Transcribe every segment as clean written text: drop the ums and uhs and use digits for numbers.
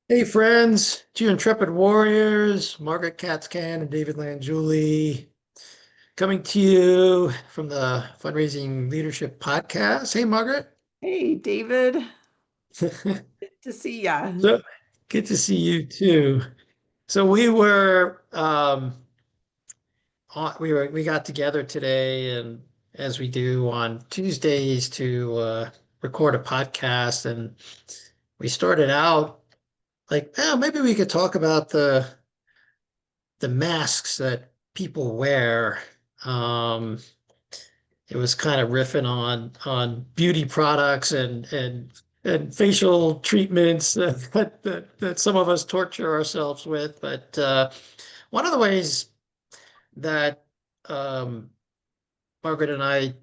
Hey friends, two intrepid warriors, Margaret Katzcan and David Languli, coming to you from the Fundraising Leadership Podcast. Hey Margaret. Hey, David. Good to see ya. So good to see you too. So we got together today and as we do on Tuesdays to record a podcast, and we started out like, maybe we could talk about the masks that people wear. Um, it was kind of riffing on beauty products and facial treatments that some of us torture ourselves with. But one of the ways that um, Margaret and I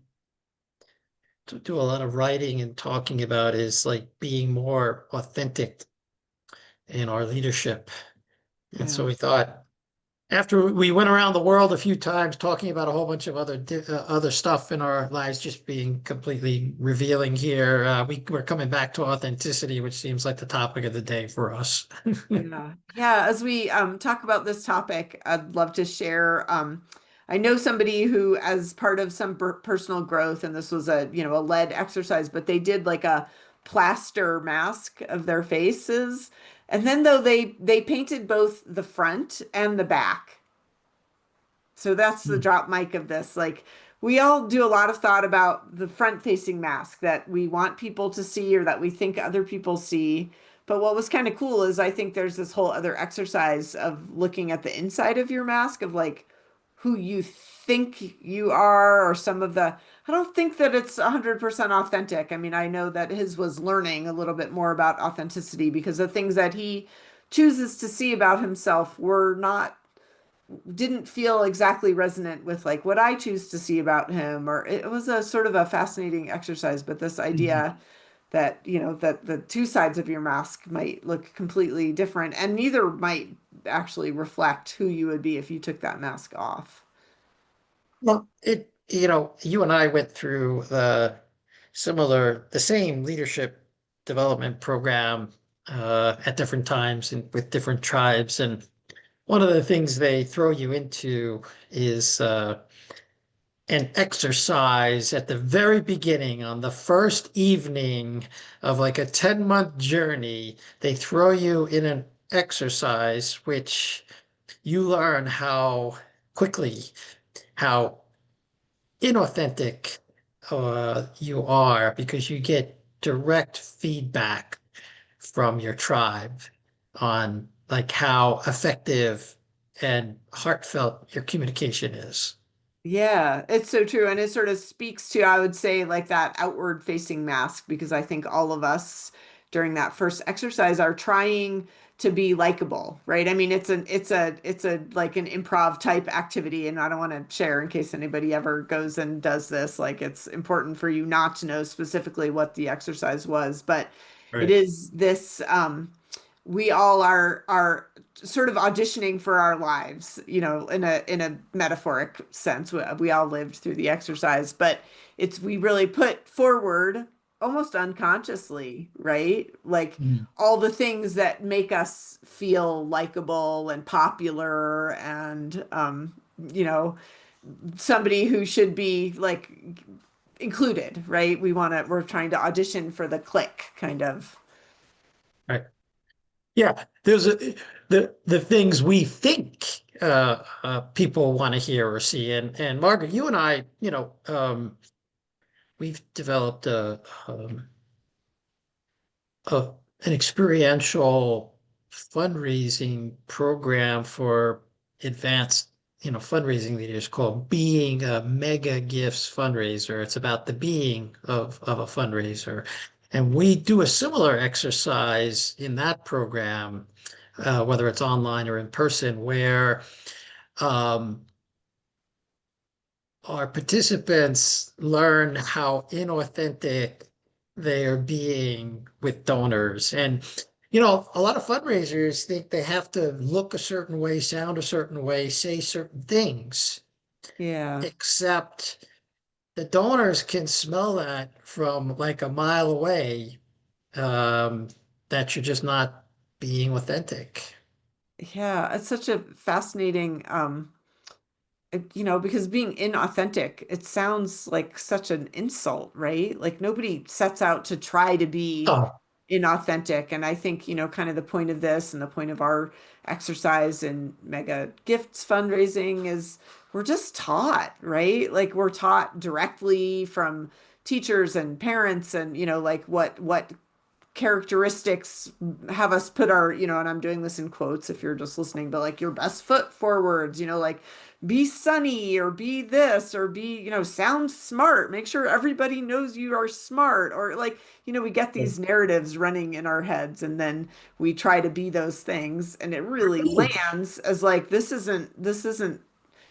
do a lot of writing and talking about is like being more authentic in our leadership. And so Yeah. we thought, after we went around the world a few times talking about a whole bunch of other stuff in our lives just being completely revealing here, we're coming back to authenticity, which seems like the topic of the day for us. Yeah. Yeah. As we talk about this topic, I'd love to share. I know somebody who, as part of some personal growth, and this was a lead exercise, but they did like a plaster mask of their faces. And then though they painted both the front and the back. So that's the drop mic of this. Like we all do a lot of thought about the front facing mask that we want people to see or that we think other people see. But what was kind of cool is I think there's this whole other exercise of looking at the inside of your mask of like who you think you are or some of the I don't think that it's 100% authentic. I mean, I know that his was learning a little bit more about authenticity because the things that he chooses to see about himself were not didn't feel exactly resonant with like what I choose to see about him, or it was a sort of a fascinating exercise. But this Mhm. idea that, that the two sides of your mask might look completely different and neither might actually reflect who you would be if you took that mask off. Well, you and I went through the same leadership development program at different times and with different tribes. And one of the things they throw you into is an exercise at the very beginning on the first evening of like a 10-month journey. They throw you in an exercise which you learn quickly how inauthentic you are, because you get direct feedback from your tribe on like how effective and heartfelt your communication is. Yeah, it's so true. And it sort of speaks to, I would say, like that outward facing mask, because I think all of us during that first exercise are trying to be likable, right? I mean, it's a like an improv type activity, and I don't want to share in case anybody ever goes and does this. Like it's important for you not to know specifically what the exercise was, but it Right. is this we all are sort of auditioning for our lives, in a metaphoric sense. We all lived through the exercise, but it's we really put forward almost unconsciously, right? Like Mm. all the things that make us feel likable and popular and somebody who should be like included, right? We're trying to audition for the click kind of. Right. Yeah, the things we think people want to hear or see. And Margaret, you and I, we've developed a an experiential fundraising program for advanced, fundraising leaders called Being a Mega Gifts Fundraiser. It's about the being of a fundraiser. And we do a similar exercise in that program, whether it's online or in person, where um, our participants learn how inauthentic they are being with donors. And, a lot of fundraisers think they have to look a certain way, sound a certain way, say certain things, Yeah. except the donors can smell that from like a mile away, um, that you're just not being authentic. Yeah, it's such a fascinating because being inauthentic, it sounds like such an insult, right? Like nobody sets out to try to be Oh, inauthentic. And I think, kind of the point of this and the point of our exercise and mega gifts fundraising is we're just taught, right? Like we're taught directly from teachers and parents and, like what characteristics have us put our, and I'm doing this in quotes if you're just listening, but like your best foot forwards, like be sunny or be this or be, sound smart, make sure everybody knows you are smart or like, we get these narratives running in our heads and then we try to be those things and it really right. lands as like this isn't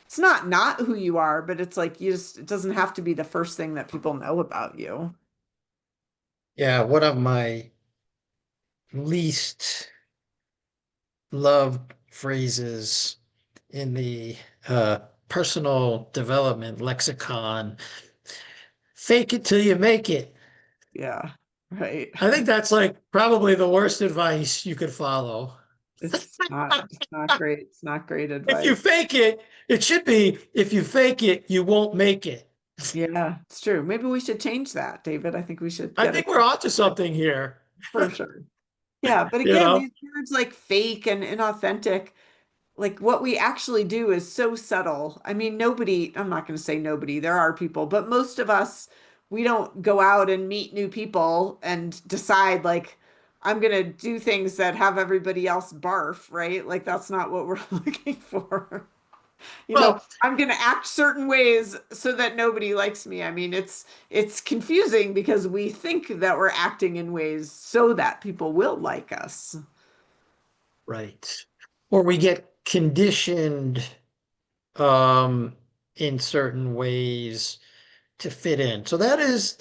it's not who you are, but it's like it doesn't have to be the first thing that people know about you. Yeah, one of my least loved phrases in the personal development lexicon, fake it till you make it. Yeah, right. I think that's like probably the worst advice you could follow. It's not great. It's not great If you advice. fake it, it should be if you fake it, you won't make it. Yeah, it's true. Maybe we should change that, David. I think we should I get a think we're onto something here. for sure. Yeah, but You again, know? these words like fake and inauthentic, like what we actually do is so subtle. I mean, I'm not going to say nobody, there are people, but most of us, we don't go out and meet new people and decide like I'm going to do things that have everybody else barf, right? Like that's not what we're looking for. Well, I'm going to act certain ways so that nobody likes me. I mean, it's confusing because we think that we're acting in ways so that people will like us. right. Or we get conditioned um in certain ways to fit in. So that is,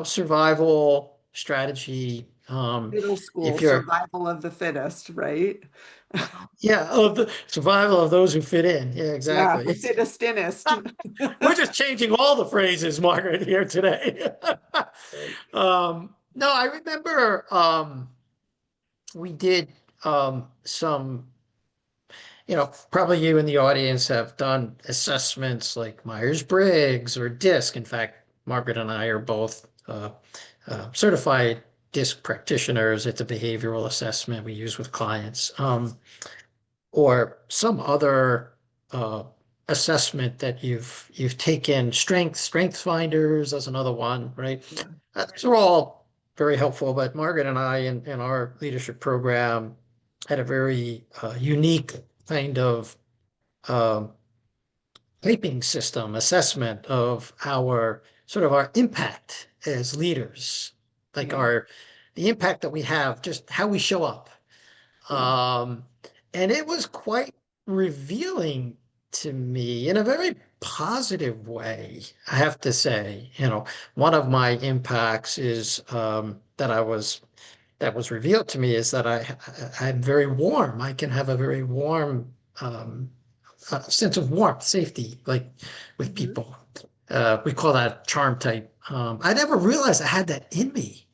survival strategy. Middle school If you're survival of the fittest, right? yeah, of the survival of those who fit in. Yeah, Yeah, exactly. the fittest innest. We're just changing all the phrases, Margaret, here today. No, I remember we did some, probably you in the audience have done assessments like Myers-Briggs or DISC. In fact, Margaret and I are both certified DISC practitioners. It's a behavioral assessment we use with clients. Or some other uh, assessment that you've taken. Strength finders as another one, right? Yeah, These are all very helpful. But Margaret and I in our leadership program had a very unique kind of um, shaping system assessment of our sort of our impact as leaders, like yeah, our the impact that we have, just how we show up. yeah, Um, and it was quite revealing to me in a very positive way, I have to say. One of my impacts is that was revealed to me is that I'm very warm. I can have a very warm sense of warmth, safety, like with Mhm. people. We call that charm type. I never realized I had that in me.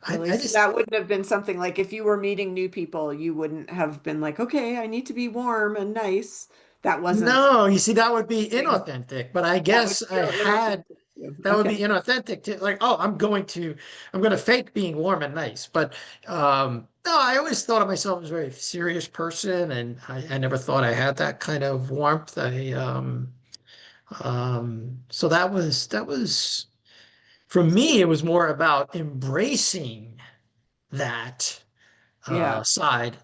Really? I So just that wouldn't have been something like if you were meeting new people, you wouldn't have been like, okay, I need to be warm and nice. That wasn't No, you see, that would be thing. inauthentic, but I That would guess I feel had inauthentic too. that would Okay. be inauthentic to like, oh, I'm going to fake being warm and nice. But no, I always thought of myself as a very serious person, and I never thought I had that kind of warmth. So that was for me, it was more about embracing that Yeah.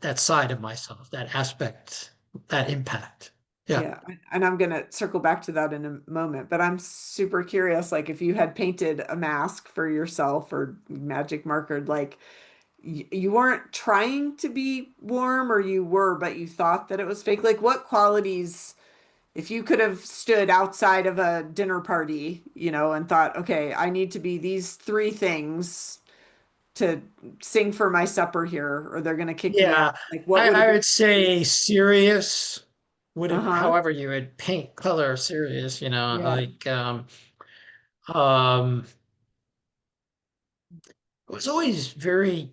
that side of myself, that aspect, that impact. Yeah. Yeah, and I'm gonna circle back to that in a moment, but I'm super curious, like if you had painted a mask for yourself or magic markered, like you weren't trying to be warm or you were, but you thought that it was fake. Like what qualities, if you could have stood outside of a dinner party, and thought, okay, I need to be these three things to sing for my supper here, or they're gonna kick me out. Yeah, Like what I, would have I been? would say serious would have, Uh-huh. however you would paint color serious, Yeah. like um it was always very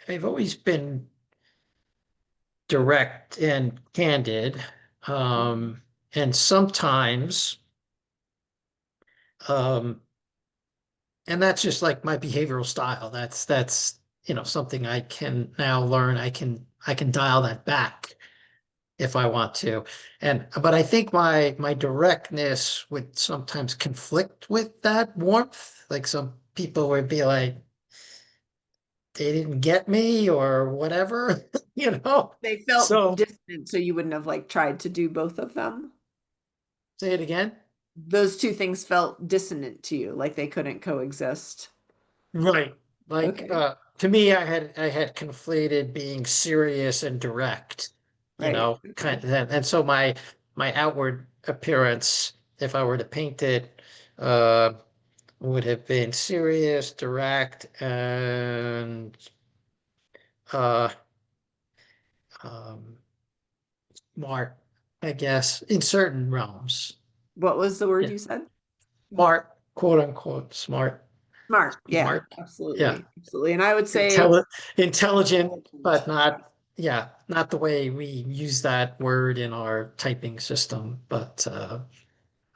I've always been direct and candid. Um, and sometimes, um, and that's just like my behavioral style. That's, something I can now learn. I can dial that back if I want to. But I think my directness would sometimes conflict with that warmth. Like some people would be like, they didn't get me or whatever, you know? They felt So distant, so you wouldn't have like tried to do both of them. say it again. Those two things felt dissonant to you, like they couldn't coexist. Right. Like Okay. to me, I had conflated being serious and direct, Right. kind Okay. of and so my outward appearance, if I were to paint it, uh would have been serious, direct, and uh um smart, I guess, in certain realms. What was the word Yeah. you said? Smart, quote unquote, smart, Smart. Yeah, smart. Yeah. absolutely. Absolutely. And I would say Intelli Intelligent, intelligent. but not, yeah, not the way we use that word in our typing system. But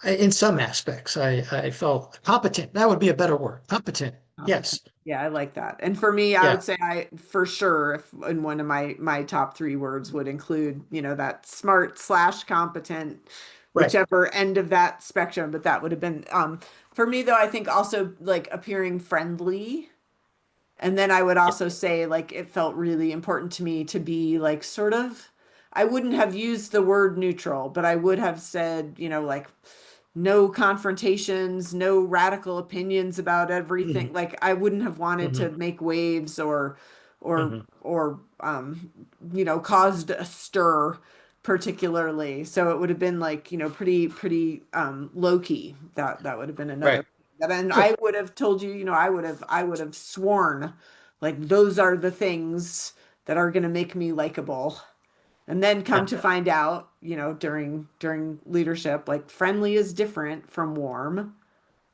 in some aspects, I felt competent. That would be a better word. Competent. Competent. Yes. Yeah, I like that. And for me, I Yeah. would say I for sure if in one of my top three words would include, that smart slash competent, Right. whichever end of that spectrum, but that would have been for me though, I think also like appearing friendly. And then I would Yeah. also say, like, it felt really important to me to be like sort of, I wouldn't have used the word neutral, but I would have said, like, no confrontations, no radical opinions about Mhm. everything. Like, I wouldn't have wanted to Mhm. make waves or, Mhm. caused a stir particularly. So it would have been like, pretty low key. That would have been another. Right. And Good. I would have told you, I would have sworn like those are the things that are going to make me likable. And then come Yeah. to find out, during leadership, like friendly is different from warm,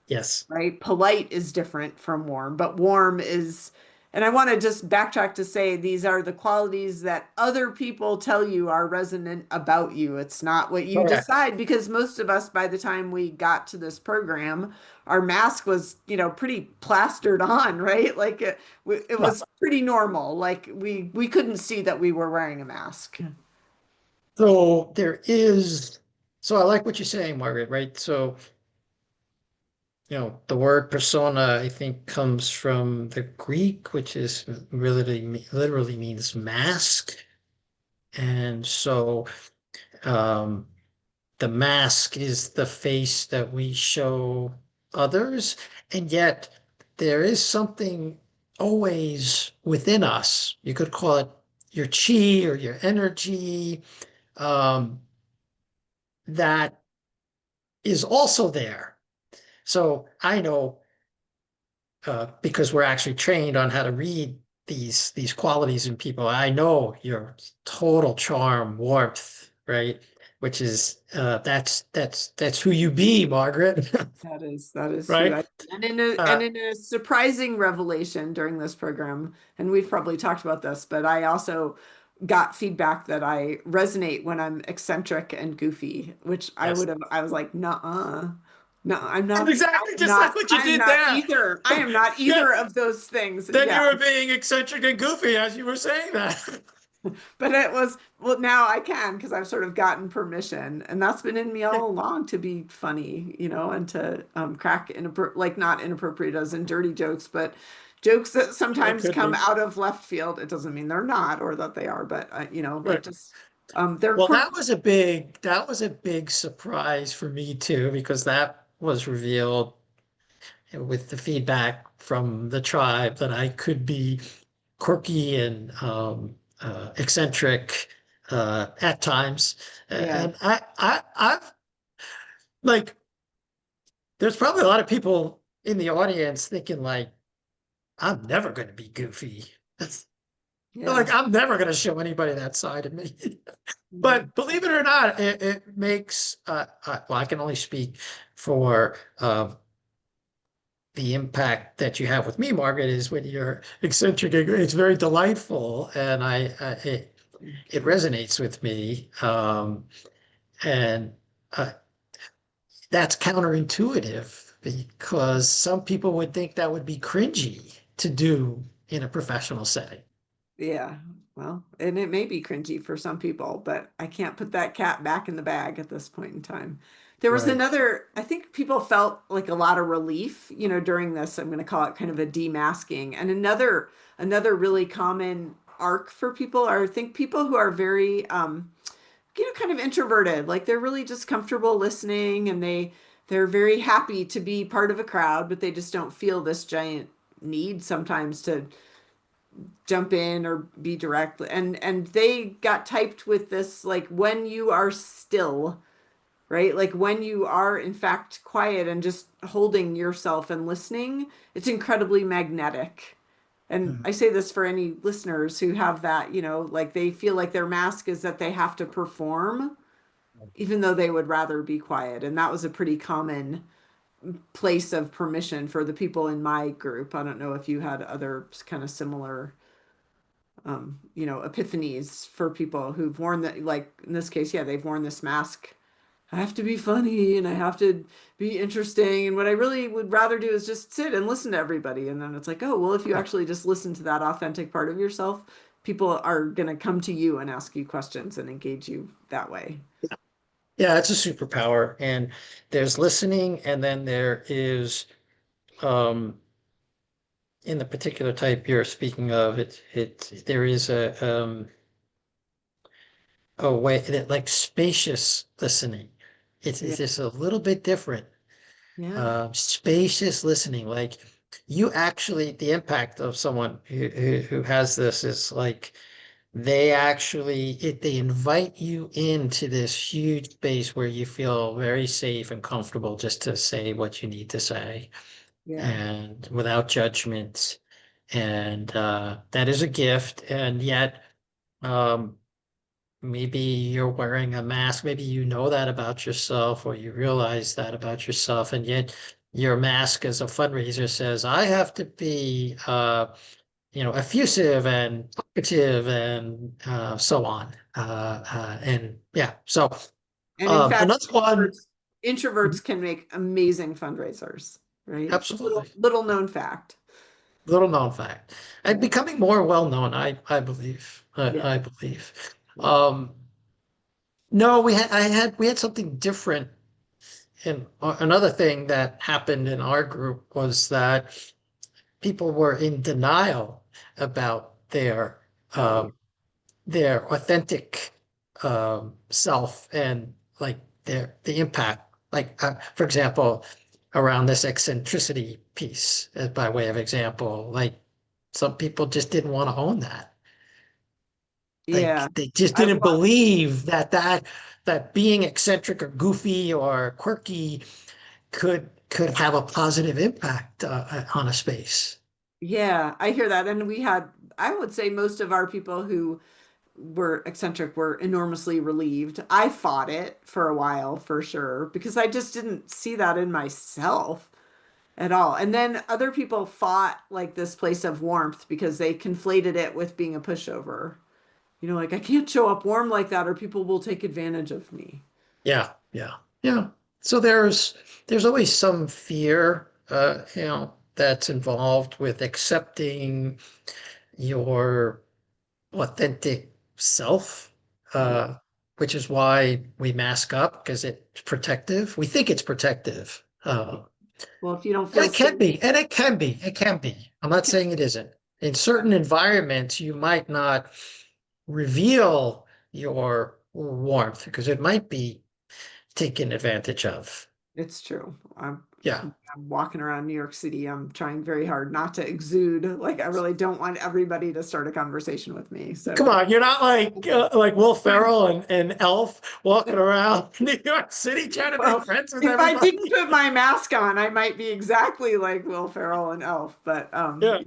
Yes. right? Polite is different from warm, but warm is, and I want to just backtrack to say these are the qualities that other people tell you are resonant about you. It's not what you Correct. decide because most of us, by the time we got to this program, our mask was, pretty plastered on, right? Like it Yeah. was pretty normal. Like we couldn't see that we were wearing a mask. So there is, so I like what you're saying, Margaret, right? So, the word persona, I think, comes from the Greek, which is literally means mask. And so um, the mask is the face that we show others. And yet there is something always within us. You could call it your chi or your energy, um, that is also there. So I know, because we're actually trained on how to read these qualities in people. I know your total charm, warmth, right? Which is that's who you be, Margaret, That is who right? I and in a Uh, and in a surprising revelation during this program, and we've probably talked about this, but I also got feedback that I resonate when I'm eccentric and goofy, which yes, I was like, nuh-uh. No, I'm that's not, exactly just like what you I'm did not there. either. I am not Yeah, either of those things. then you Yeah. were being eccentric and goofy as you were saying that. But it was, well, now I can because I've sort of gotten permission, and that's been in me all along to be funny, and to crack like not inappropriate as in dirty jokes, but jokes that It sometimes could come be. out of left field. It doesn't mean they're not or that they are, but like Right. just they're Well, quirky. that was a big surprise for me too, because that was revealed with the feedback from the tribe that I could be quirky and eccentric at times. Yeah, And I've like, there's probably a lot of people in the audience thinking like, I'm never going to be goofy. yeah. Like, I'm never going to show anybody that side of me. Mhm. But believe it or not, it makes, well, I can only speak for the impact that you have with me, Margaret, is when you're eccentric. It's very delightful, and it Okay. resonates with me. And uh, that's counterintuitive because some people would think that would be cringy to do in a professional setting. Yeah. Well, and it may be cringy for some people, but I can't put that cat back in the bag at this point in time. There was Right. another, I think people felt like a lot of relief, during this. I'm going to call it kind of a demasking. And another really common arc for people are, I think, people who are very kind of introverted, like they're really just comfortable listening, and they're very happy to be part of a crowd, but they just don't feel this giant need sometimes to jump in or be direct. And they got typed with this, like, when you are still, right? Like when you are in fact quiet and just holding yourself and listening, it's incredibly magnetic. And Mhm. I say this for any listeners who have that, like they feel like their mask is that they have to perform even though they would rather be quiet. And that was a pretty common place of permission for the people in my group. I don't know if you had other kind of similar, epiphanies for people who've worn that, like in this case, yeah, they've worn this mask. I have to be funny and I have to be interesting. And what I really would rather do is just sit and listen to everybody. And then it's like, oh, well, if you actually just listen to that authentic part of yourself, people are going to come to you and ask you questions and engage you that way. Yeah, it's a superpower. And there's listening, and then there is um in the particular type you're speaking of, there is a way that like spacious listening. Yeah. It's just a little bit different. Yeah. Spacious listening, like you actually, the impact of someone who has this is like they invite you into this huge space where you feel very safe and comfortable just to say what you need to say Yeah. and without judgment. And that is a gift. And yet, um, maybe you're wearing a mask. Maybe you know that about yourself, or you realize that about yourself, and yet your mask as a fundraiser says, I have to be, effusive and talkative and so on. And yeah, so And in fact, another one, introverts can make amazing fundraisers, right? Little, absolutely, little known fact. little known fact, and Yeah. becoming more well known, I believe, Yeah. I believe. Um, no, we had something different. And another thing that happened in our group was that people were in denial about Oh, yeah. um, their authentic self and like the impact. Like for example, around this eccentricity piece, by way of example, like some people just didn't want to own that. Yeah. Like they just I've didn't watched, believe that being eccentric or goofy or quirky could have a positive impact on a space. yeah, I hear that. And I would say most of our people who were eccentric were enormously relieved. I fought it for a while, for sure, because I just didn't see that in myself at all. And then other people fought like this place of warmth because they conflated it with being a pushover. Like I can't show up warm like that or people will take advantage of me. Yeah, yeah, yeah. So there's always some fear, that's involved with accepting your authentic self, Yeah. which is why we mask up because it's protective. We think it's protective. Well, if you don't And feel it can safe, be, and it can be, it can be. I'm not saying it isn't. In certain environments, you might not reveal your warmth because it might be taken advantage of. it's true. Yeah. I'm walking around New York City. I'm trying very hard not to exude. Like I really don't want everybody to start a conversation with me. Come So on, you're not like Will Ferrell and Elf walking around New York City trying to make well, friends with if I didn't everybody. put my mask on, I might be exactly like Will Ferrell and Elf. But Yeah.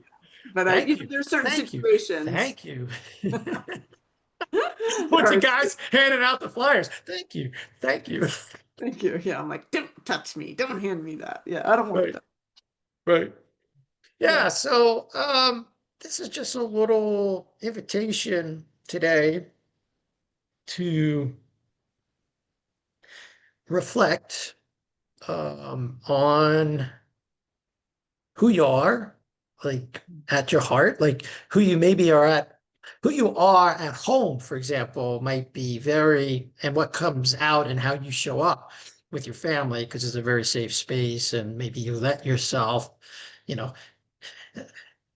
I, Thank you. there's certain Thank you. situations. Thank you. There Bunch are, of guys handing out the flyers. Thank you. Thank you. thank you. Yeah, I'm like, don't touch me. Don't hand me that. Yeah, I don't want Right. that. Right. Yeah. Yeah, so this is just a little invitation today. to reflect on who you are, like at your heart, like who you maybe are at, who you are at home, for example, might be very, and what comes out and how you show up with your family, because it's a very safe space, and maybe you let yourself, you know,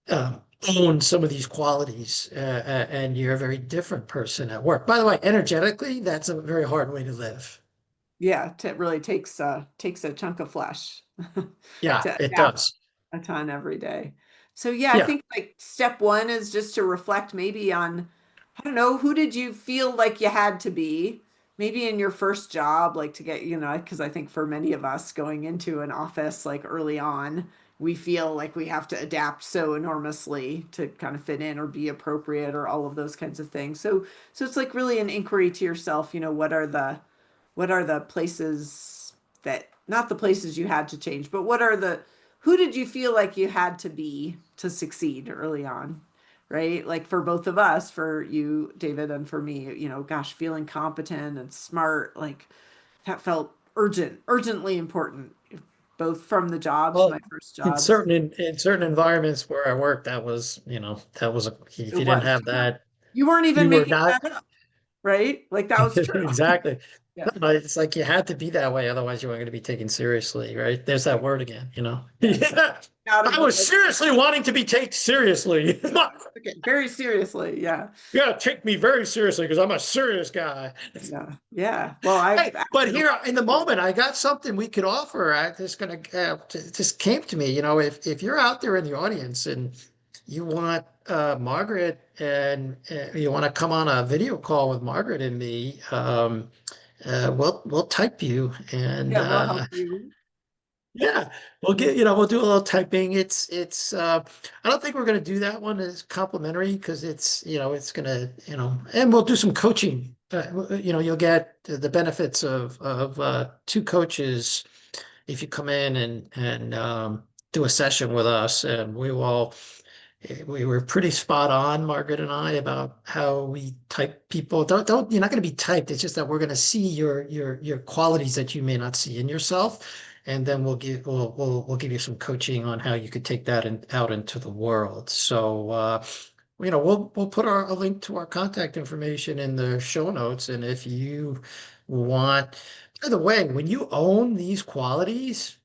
um, own some of these qualities, and you're a very different person at work. By the way, energetically, that's a very hard way to live. Yeah, it really takes a chunk of flesh Yeah, to it adapt does. a ton every day. So yeah, I Yeah. think like step one is just to reflect maybe on, I don't know, who did you feel like you had to be? Maybe in your first job, like to get, because I think for many of us going into an office like early on, we feel like we have to adapt so enormously to kind of fit in or be appropriate or all of those kinds of things. So it's like really an inquiry to yourself, what are the places that, not the places you had to change, but who did you feel like you had to be to succeed early on? Right? Like for both of us, for you, David, and for me, gosh, feeling competent and smart, like that felt urgently important, both from the jobs, Well, my first in jobs. certain environments where I worked, that was, that was if It you didn't was. have that, You weren't even you were making not that up, right? Like that was true. exactly. Yeah. No, it's like you had to be that way, otherwise you weren't going to be taken seriously, right? There's that word again. Yeah. Yeah. Out of I the was seriously wanting to be taken seriously. okay, very seriously. Yeah. You gotta take me very seriously because I'm a serious guy. Yeah. Yeah. Well, I've Hey, but acted a here lot. in the moment, I got something we could offer. I just gonna just came to me. If you're out there in the audience and you want Margaret and you want to come on a video call with Margaret and me, we'll type you and Yeah, we'll help you. yeah, we'll do a little typing. I don't think we're gonna do that one as complimentary because it's gonna, and we'll do some coaching. You'll get the benefits of two coaches if you come in and do a session with us, and we were pretty spot on, Margaret and I, about how we type people. Don't, you're not going to be typed. It's just that we're going to see your qualities that you may not see in yourself. And then we'll give you some coaching on how you could take that out into the world. So we'll put a link to our contact information in the show notes. And if you want, by the way, when you own these qualities,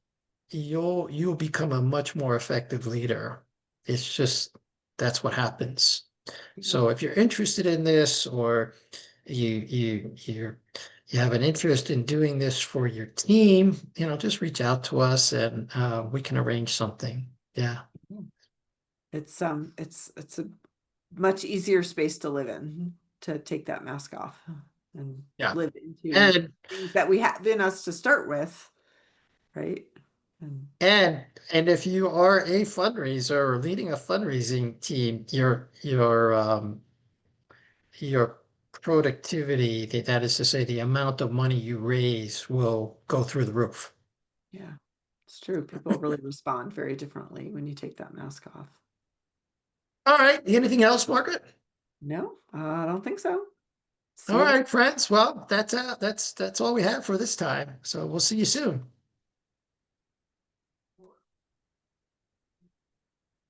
you'll become a much more effective leader. It's just that's what happens. Yeah. So if you're interested in this, or you have an interest in doing this for your team, just reach out to us and we can arrange something. Yeah. It's a much easier space to live in, to take that mask off and Yeah. live into And things that we have in us to start with, right? And and and if you are a fundraiser or leading a fundraising team, your productivity, that is to say, the amount of money you raise will go through the roof. yeah, it's true. People really respond very differently when you take that mask off. All right. Anything else, Margaret? No, I don't think so. See All you then. right, friends. Well, that's all we have for this time. So we'll see you soon.